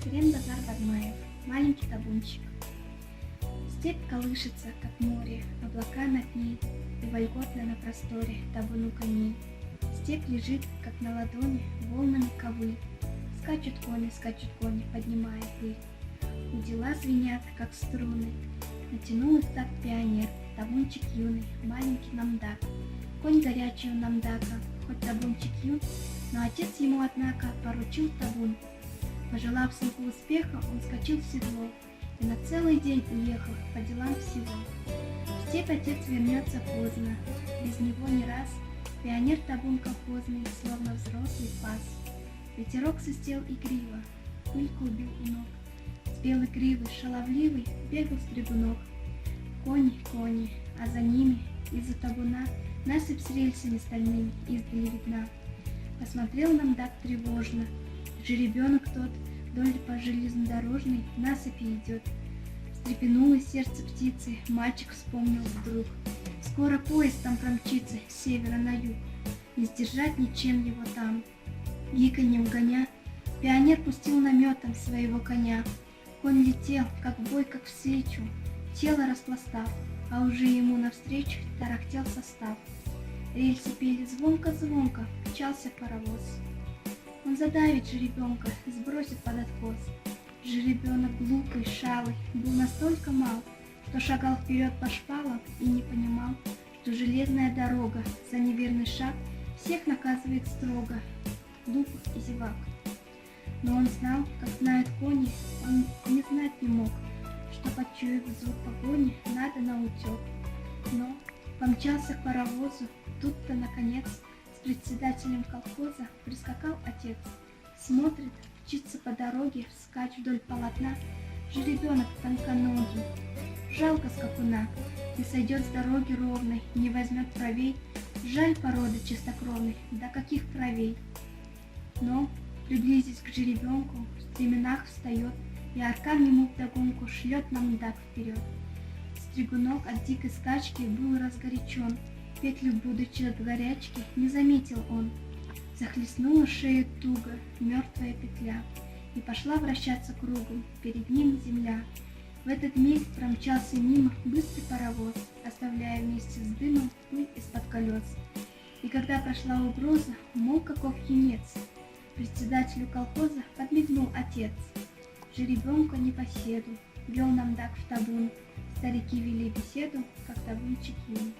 Екатеринбазар Бадмаев. Маленький табунчик. Степь колышется, как море, облака над ней, и вольготно на просторе табуну коней. Степь лежит, как на ладони, волнами ковы. Скачут кони, поднимая пыль. Удила звенят, как струны. Натянул их так пионер, табунчик юный, маленький намдак. Конь горячий у намдака, хоть табунчик юн, но отец ему, однако, поручил табун. Пожелав сынку успеха, он скочил в седло и на целый день уехал по делам всего. В степь отец вернется поздно, без него не раз пионер табун колхозный, словно взрослый пас. Ветерок свистел игриво, пыль клубил у ног. С белой гривой шаловливый бегал стригунок. Кони, а за ними из-за табуна насыпь с рельсами стальными издали видна. Посмотрел намдак тревожно. Жеребенок тот вдоль по железнодорожной насыпи идет. Встрепенулось сердце птицы, мальчик вспомнил вдруг. Скоро поезд там промчится с севера на юг, не сдержать ничем его там. Гиканьем гоня, пионер пустил наметом своего коня. Конь летел, как в бой, как в свечу, тело распластав, а уже ему навстречу тарахтел состав. Рельсы пели звонко-звонко, мчался паровоз. Он задавит жеребенка, сбросит под откос. Жеребенок глупый, шалый, был настолько мал, что шагал вперед по шпалам и не понимал, что железная дорога за неверный шаг всех наказывает строго, глупых и зевак. Но он знал, как знают кони, он не знать не мог, что, почуяв звук погони, надо наутек. Но помчался к паровозу, тут-то, наконец, с председателем колхоза прискакал отец. Смотрит, мчится по дороге, вскачь вдоль полотна, жеребенок тонконогий. Жалко скакуна, не сойдет с дороги ровной, не возьмет правей. Жаль породы чистокровной, до каких кровей. Но, приблизясь к жеребенку, в стременах встает и аркан ему вдогонку шлет намдак вперед. Стригунок от дикой скачки был разгорячен, петлю, будучи от горячки, не заметил он. Захлестнула шею туго мертвая петля, и пошла вращаться кругом, перед ним земля. В этот миг промчался мимо быстрый паровоз, оставляя вместе с дымом пыль из-под колес. И когда прошла угроза, мол, каков юнец, председателю колхоза подмигнул отец. Жеребенка непоседу вел намдак в табун, старики вели беседу, как табунчик юн.